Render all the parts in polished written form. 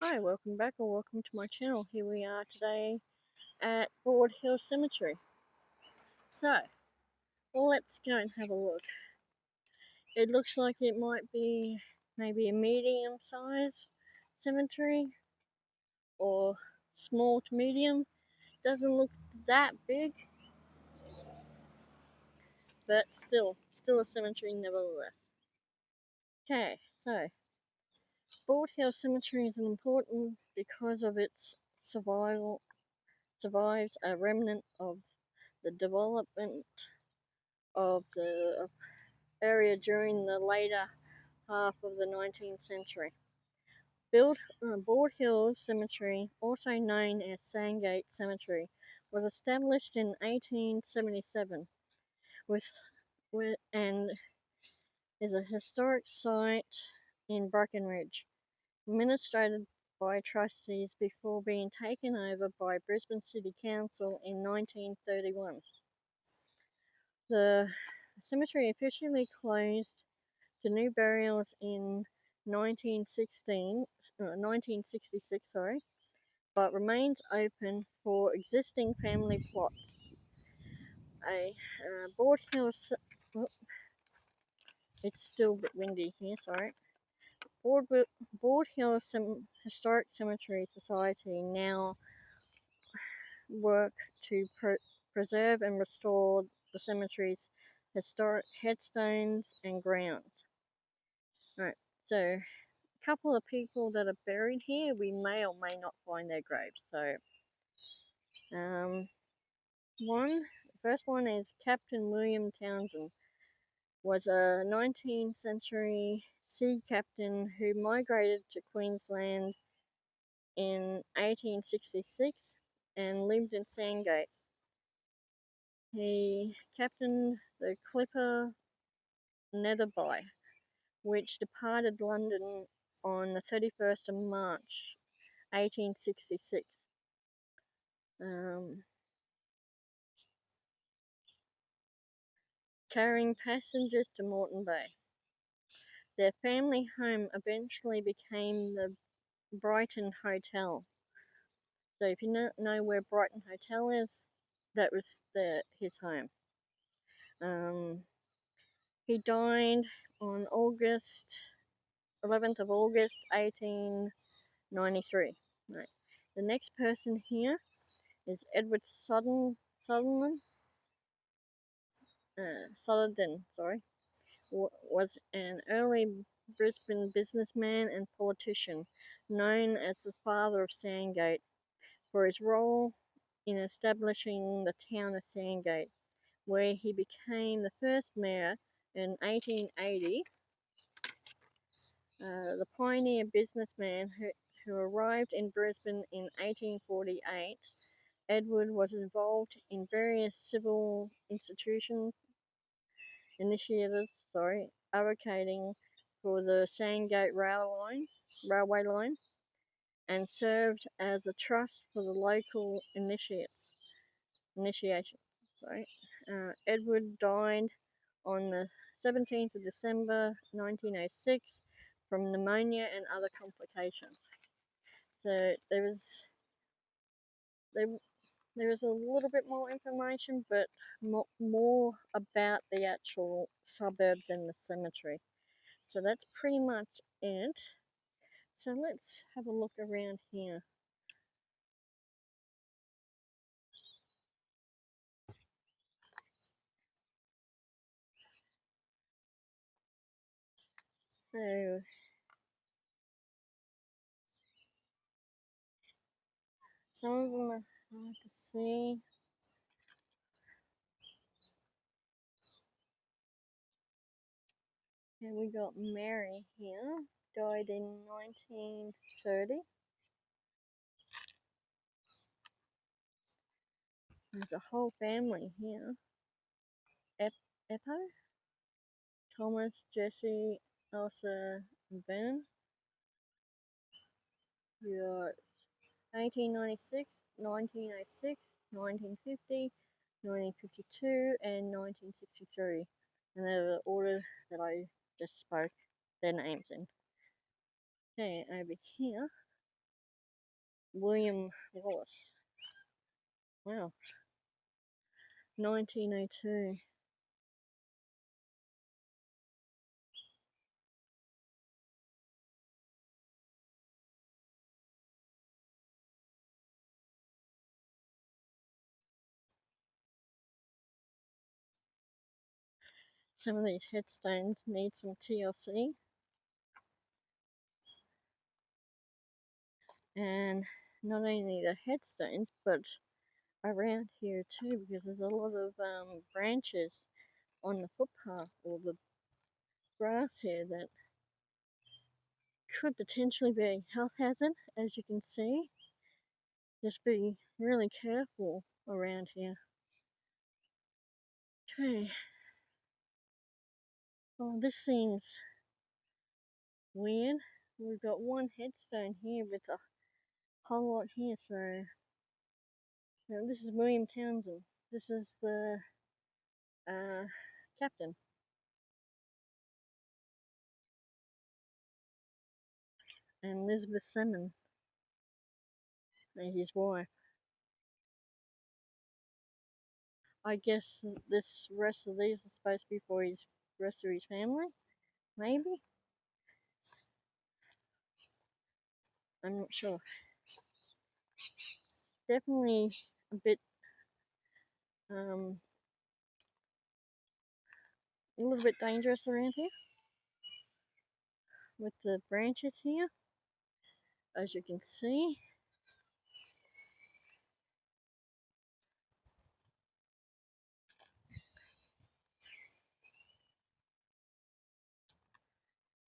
Hi, welcome back or welcome to my channel. Here we are today at Broad Hill Cemetery. So, let's go and have a look. It looks like it might be maybe a medium sized cemetery or small to medium. Doesn't look that big, but still a cemetery nevertheless. Okay, so Broad Hill Cemetery is important because of its survives a remnant of the development of the area during the later half of the 19th century. Broad Hill Cemetery, also known as Sandgate Cemetery, was established in 1877 with, and is a historic site in Brackenridge, administered by trustees before being taken over by Brisbane City Council in 1931. The cemetery officially closed to new burials in 1966, but remains open for existing family plots. A Broad Hill, oh, it's still a bit windy here, sorry. Broad, Broad Hill Historic Cemetery Society now work to preserve and restore the cemetery's historic headstones and grounds. Right, so a couple of people that are buried here, we may or may not find their graves. So, the first one is Captain William Townsend, was a 19th century sea captain who migrated to Queensland in 1866 and lived in Sandgate. He captained the clipper Netherby, which departed London on the 31st of March 1866. Carrying passengers to Moreton Bay. Their family home eventually became the Brighton Hotel. So if you know where Brighton Hotel is, that was his home. He died on 11th of August 1893. Right. The next person here is Edward Sutherland, was an early Brisbane businessman and politician, known as the father of Sandgate for his role in establishing the town of Sandgate, where he became the first mayor in 1880. The pioneer businessman who arrived in Brisbane in 1848, Edward was involved in various civil initiatives, advocating for the Sandgate railway line, and served as a trust for the local initiation. Edward died on the 17th of December 1906 from pneumonia and other complications. So there is a little bit more information, but more about the actual suburbs and the cemetery. So that's pretty much it. So let's have a look around here. So some of them are hard to see. And we got Mary here, died in 1930. There's a whole family here. Eppo, Thomas, Jesse, Elsa, and Vernon. We got 1896, 1906, 1950, 1952, and 1963. And they're the order that I just spoke their names in. Okay, over here William Wallace. Wow, 1902. Some of these headstones need some TLC, and not only the headstones, but around here too, because there's a lot of branches on the footpath or the grass here that could potentially be a health hazard, as you can see. Just be really careful around here. Okay. Well, this seems weird. We've got one headstone here with a whole lot here, so this is William Townsend. This is the captain. And Elizabeth Simmons and his wife. I guess this rest of these are supposed to be for his rest of his family, maybe. I'm not sure. Definitely a bit, a little bit dangerous around here with the branches here, as you can see.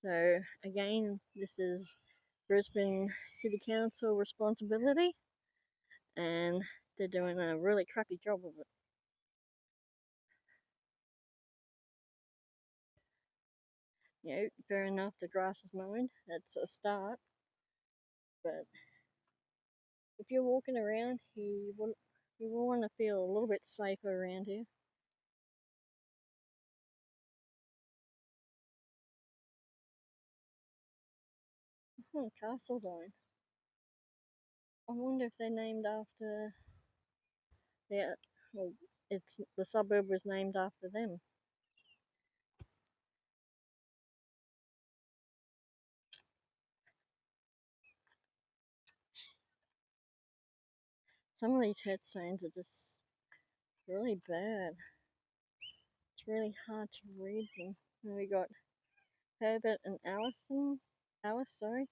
So again, this is Brisbane City Council responsibility, and they're doing a really crappy job of it. You know, fair enough, the grass is mowed, that's a start, but if you're walking around here, you will want to feel a little bit safer around here. Castledine. I wonder if they're named after their, well, it's the suburb was named after them. Some of these headstones are just really bad. It's really hard to read them. And we got Herbert and Alice, sorry,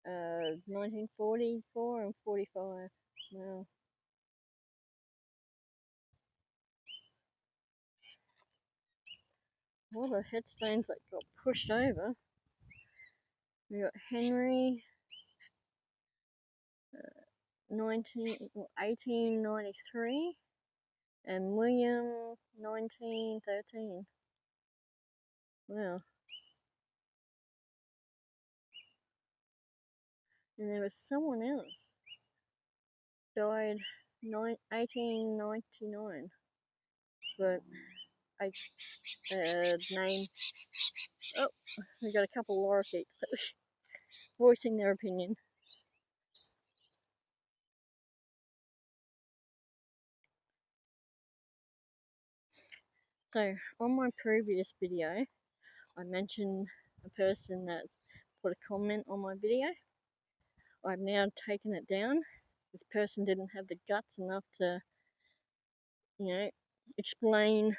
1944 and 45. Wow. All the headstones that got pushed over. We got Henry, 1893, and William, 1913. Wow. And there was someone else died 1899, but I name. Oh, we got a couple of lorikeets voicing their opinion. So on my previous video, I mentioned a person that put a comment on my video. I've now taken it down. This person didn't have the guts enough to, explain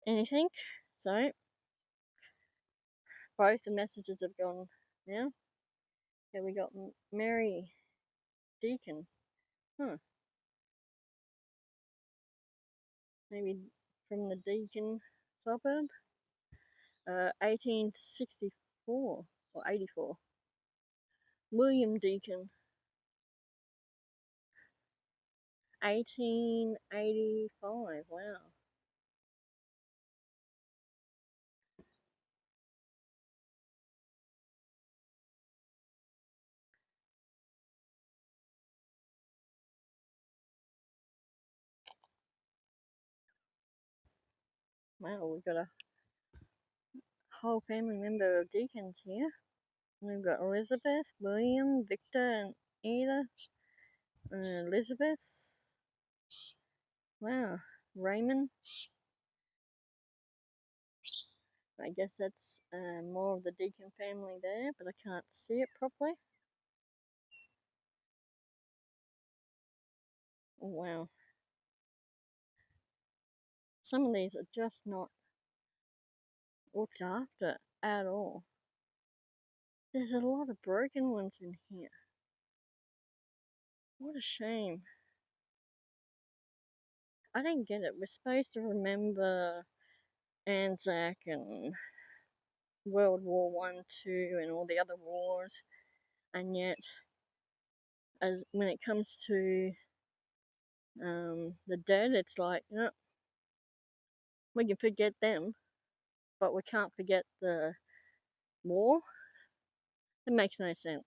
anything. So both the messages have gone now. Okay, we got Mary Deacon. Maybe from the Deacon suburb. 1864 or 84. William Deacon. 1885. Wow. Wow, we've got a whole family member of Deacons here. We've got Elizabeth, William, Victor, and either. Elizabeth. Wow. Raymond. I guess that's more of the Deacon family there, but I can't see it properly. Oh, wow. Some of these are just not looked after at all. There's a lot of broken ones in here. What a shame. I didn't get it. We're supposed to remember Anzac and World War One, Two, and all the other wars, and yet, as when it comes to the dead, it's like, no, we can forget them, but we can't forget the war. It makes no sense.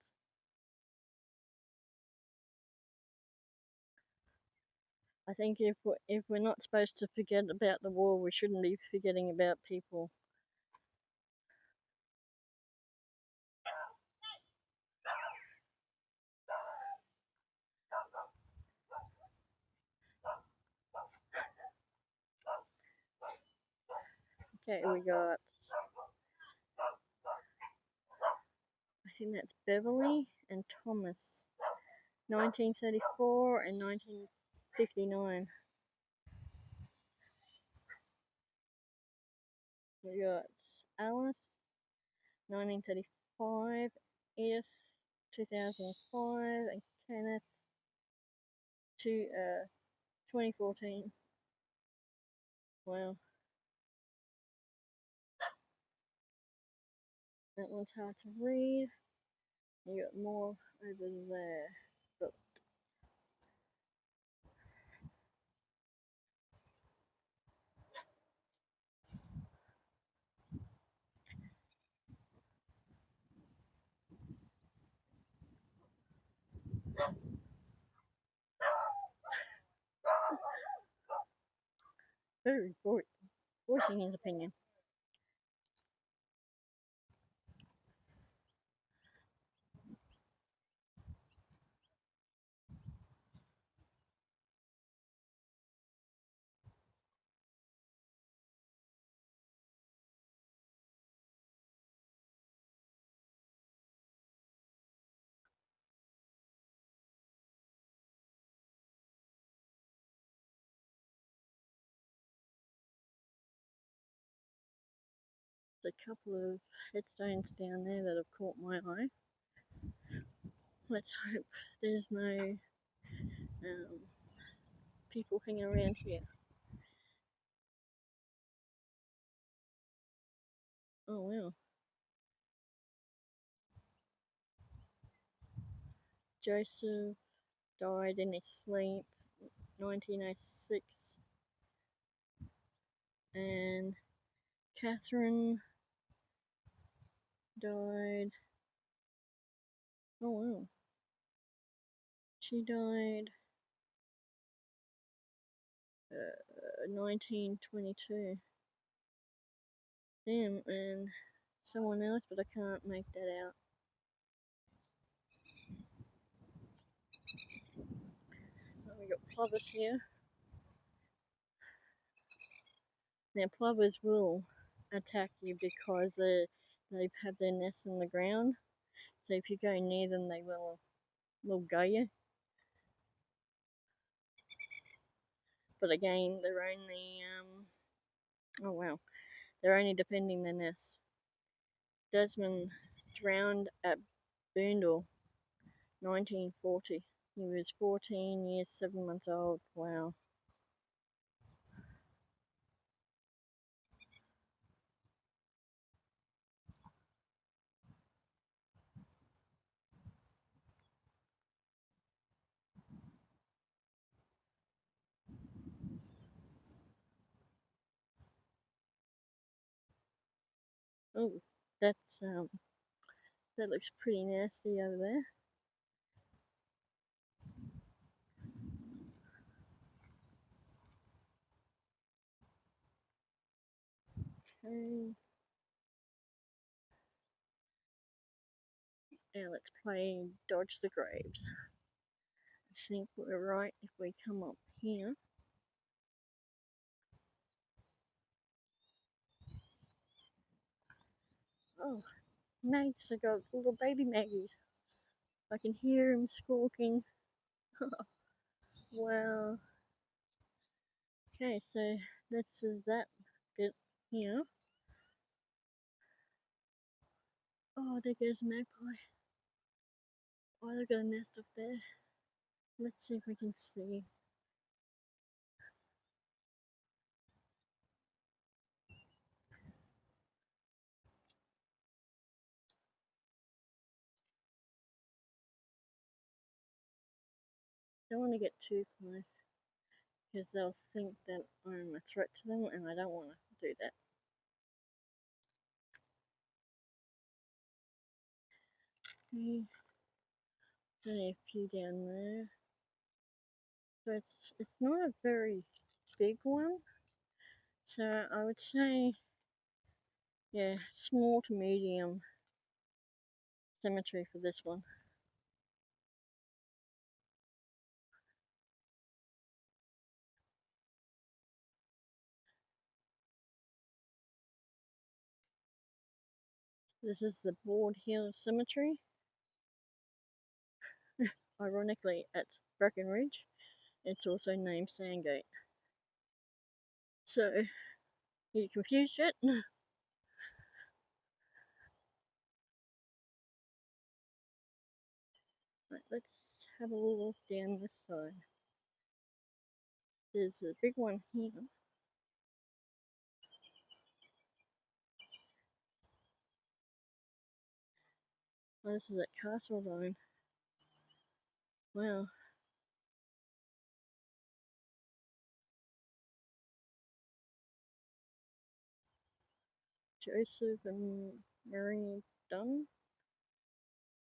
I think if we're not supposed to forget about the war, we shouldn't be forgetting about people. Okay, we got, I think that's Beverly and Thomas, 1934 and 1959. We got Alice, 1935, Edith, 2005, and Kenneth, 2014. Wow, that one's hard to read. You got more over there. But very voicing his opinion. There's a couple of headstones down there that have caught my eye. Let's hope there's no people hanging around here. Oh wow. Joseph died in his sleep, 1906, and Catherine died. Oh wow. She died 1922. Damn, and someone else, but I can't make that out. Oh, we got plovers here. Now plovers will attack you because they have their nests in the ground. So if you go near them, they will go you. But again, they're only oh wow, they're only defending their nest. Desmond drowned at Boondall, 1940. He was 14 years, 7 months old. Wow. Oh, that's that looks pretty nasty over there. Okay. Now let's play Dodge the Graves. I think we're right if we come up here. Oh, Mags, I got little baby Maggies. I can hear him squawking. Well, okay, so this is that bit here. Oh, there goes a magpie. Oh, they've got a nest up there. Let's see if we can see. Don't want to get too close because they'll think that I'm a threat to them, and I don't want to do that. See, only a few down there. But it's not a very big one. So I would say, yeah, small to medium cemetery for this one. This is the Broad Hill Cemetery. Ironically, at Breckenridge, it's also named Sandgate. So, are you confused yet? Right, let's have a look down this side. There's a big one here. Oh, this is at Castledine. Wow. Joseph and Marie Dunn,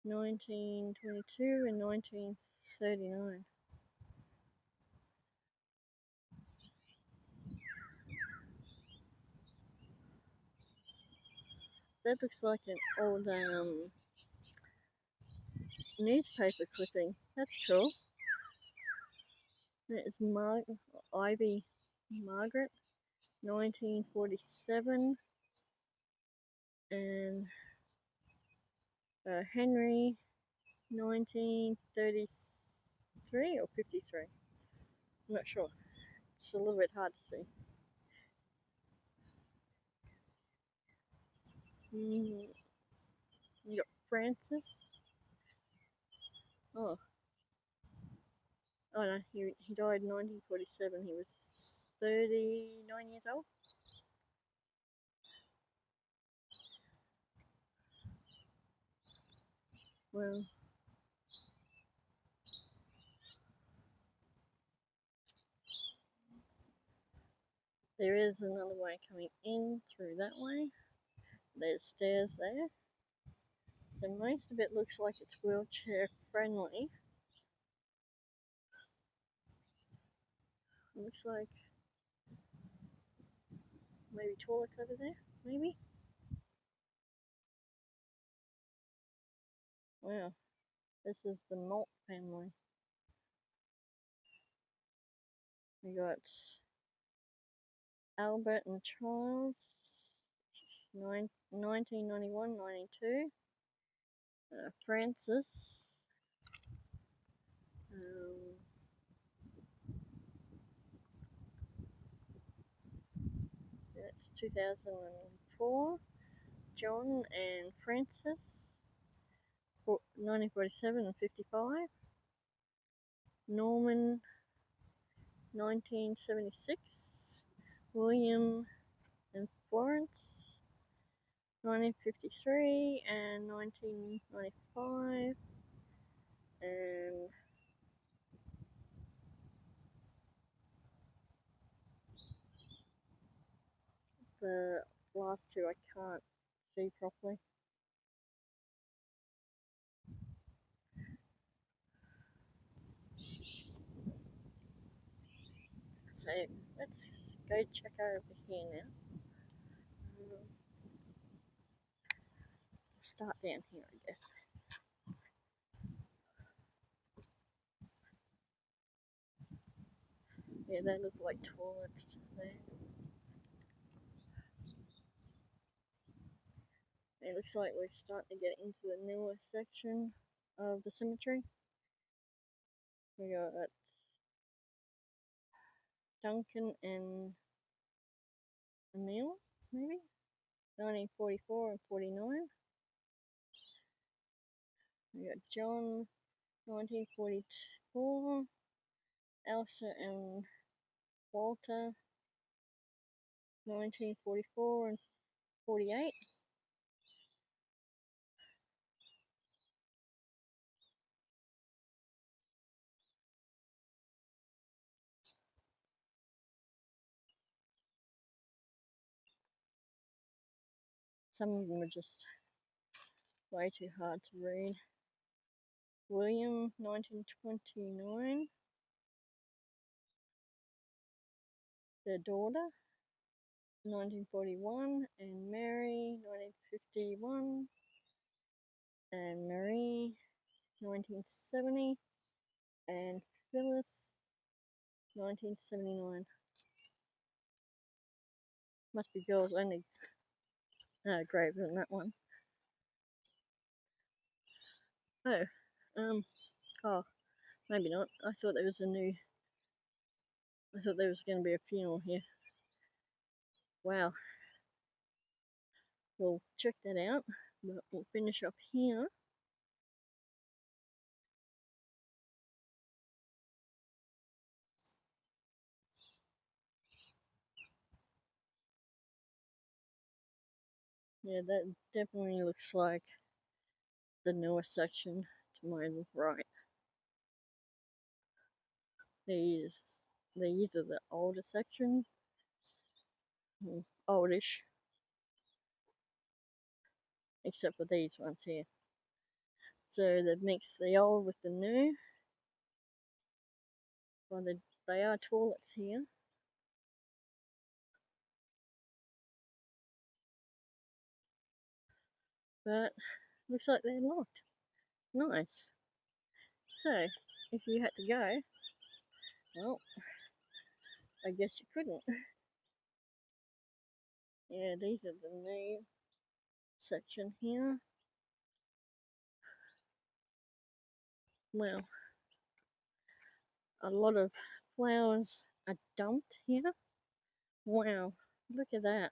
1922 and 1939. That looks like an old newspaper clipping. That's cool. That is Ivy Margaret, 1947, and Henry, 1933 or 53. I'm not sure. It's a little bit hard to see. You got Francis. Oh, oh no, he died in 1947. He was 39 years old. Well, there is another way coming in through that way. There's stairs there. So most of it looks like it's wheelchair friendly. It looks like maybe toilets over there, maybe? Wow, this is the Malt family. We got Albert and Charles, 1991, 92. Francis, that's 2004. John and Francis, 1947 and 55. Norman, 1976. William and Florence, 1953 and 1995. And the last two I can't see properly. So let's go check over here now. Start down here, I guess. Yeah, they look like toilets there. It looks like we're starting to get into the newer section of the cemetery. We got Duncan and Emil, maybe? 1944 and 49. We got John, 1944. Elsa and Walter, 1944 and 48. Some of them are just way too hard to read. William, 1929. Their daughter, 1941. And Mary, 1951. And Marie, 1970. And Phyllis, 1979. Must be girls only grave in that one. Oh, oh, maybe not. I thought there was going to be a funeral here. Wow. We'll check that out, but we'll finish up here. Yeah, that definitely looks like the newer section to my right. These are the older sections. Oldish. Except for these ones here. So they've mixed the old with the new. Well, they are toilets here. But looks like they're locked. Nice. So, if you had to go, well, I guess you couldn't. Yeah, these are the new section here. Well, a lot of flowers are dumped here. Wow, look at that.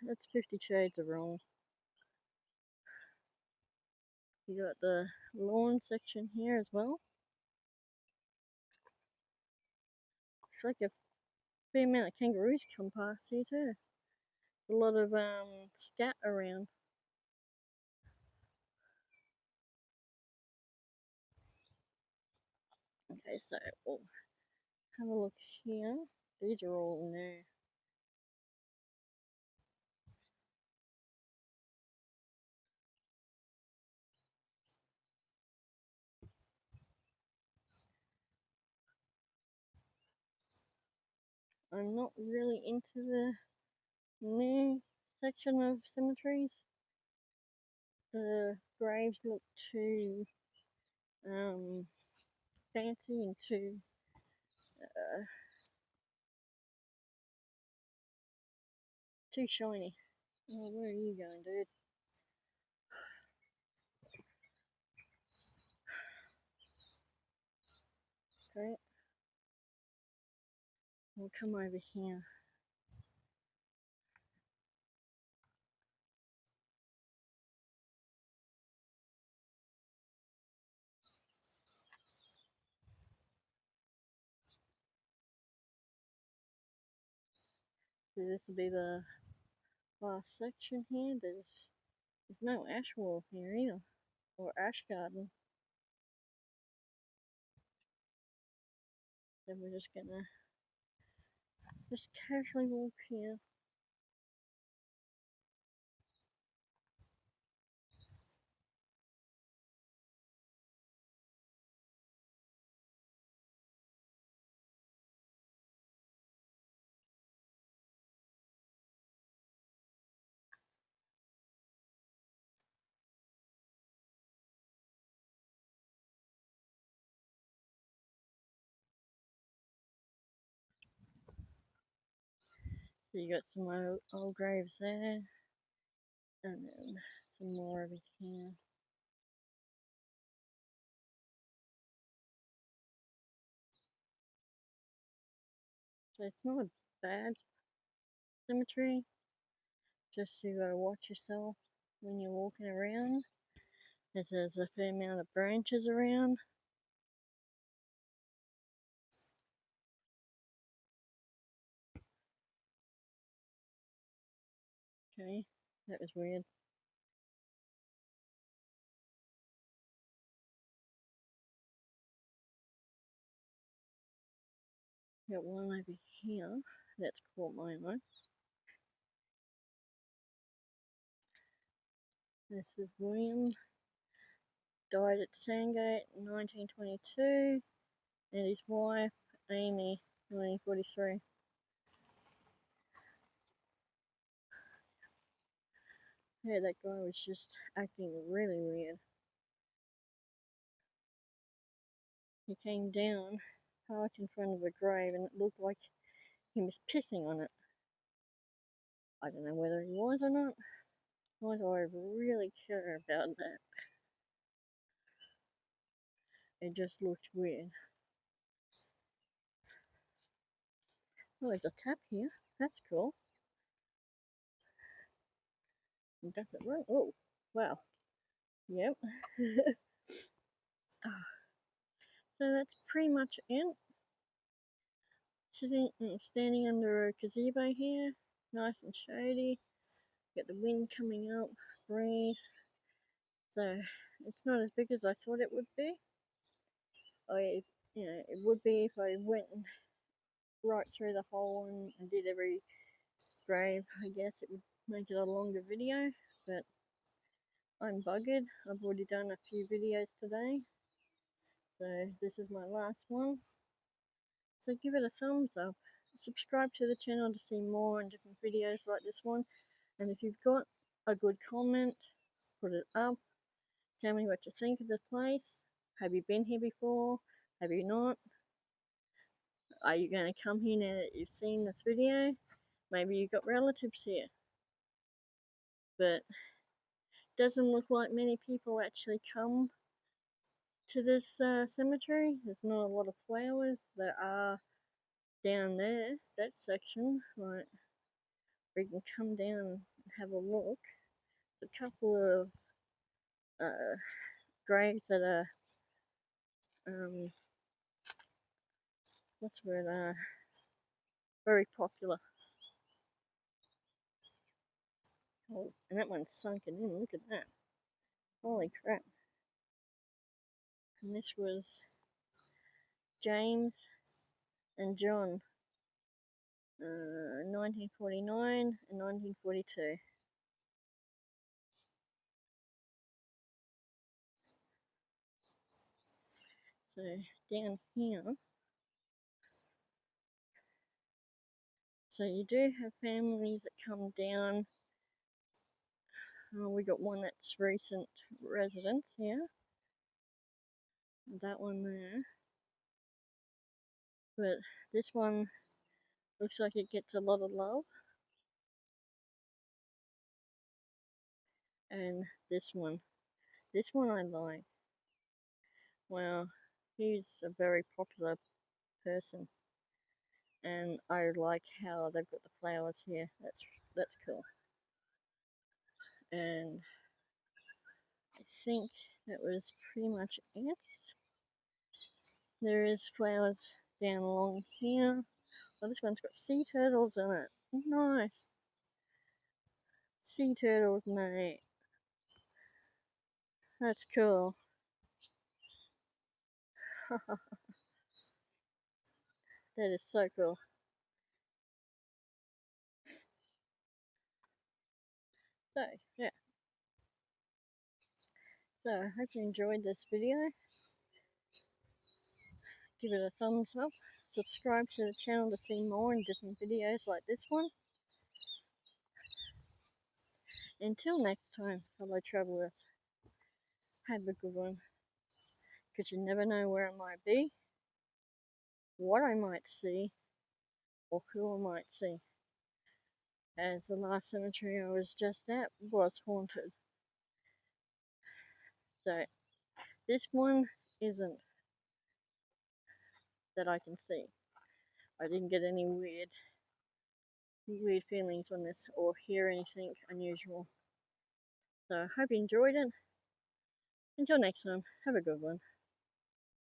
That's 50 Shades of Wrong. You got the lawn section here as well. Looks like a fair amount of kangaroos come past here too. A lot of scat around. Okay, so we'll have a look here. These are all new. I'm not really into the new section of cemeteries. The graves look too fancy and too shiny. Oh, where are you going, dude? Okay, we'll come over here. So this will be the last section here. There's no ash wall here either, or ash garden. Then we're just gonna casually walk here. So you got some old graves there, and then some more over here. So it's not a bad cemetery, just you gotta watch yourself when you're walking around, as there's a fair amount of branches around. Okay, that was weird. Got one over here that's caught my eye. This is William, died at Sandgate in 1922, and his wife, Amy, 1943. Yeah, that guy was just acting really weird. He came down, parked in front of a grave, and it looked like he was pissing on it. I don't know whether he was or not. Why do I really care about that? It just looked weird. Oh, there's a tap here. That's cool. Does it work? Oh, wow. Yep. So that's pretty much it. Standing under a gazebo here, nice and shady. Get the wind coming up, breeze. So it's not as big as I thought it would be. It would be if I went right through the whole one and did every grave. I guess it would make it a longer video, but I'm buggered. I've already done a few videos today, so this is my last one. So give it a thumbs up. Subscribe to the channel to see more and different videos like this one. And if you've got a good comment, put it up. Tell me what you think of the place. Have you been here before? Have you not? Are you going to come here now that you've seen this video? Maybe you've got relatives here. But it doesn't look like many people actually come to this cemetery. There's not a lot of flowers. There are down there, that section. Right, we can come down and have a look. A couple of graves that are what's the word, very popular. Oh, and that one's sunken in, look at that. Holy crap. And this was James and John, 1949 and 1942. So down here, so you do have families that come down. We got one that's recent residents here. That one there. But this one looks like it gets a lot of love. And this one I like. Well, he's a very popular person, and I like how they've got the flowers here. That's cool. And I think that was pretty much it. There is flowers down along here. Oh, this one's got sea turtles in it. Nice. Sea turtles, mate. That's cool. That is so cool. So, yeah. So, I hope you enjoyed this video. Give it a thumbs up. Subscribe to the channel to see more and different videos like this one. Until next time, fellow travelers, have a good one. Because you never know where I might be, what I might see, or who I might see. as the last cemetery I was just at was haunted. So this one isn't, that I can see. I didn't get any weird feelings on this or hear anything unusual. So I hope you enjoyed it. Until next time, have a good one.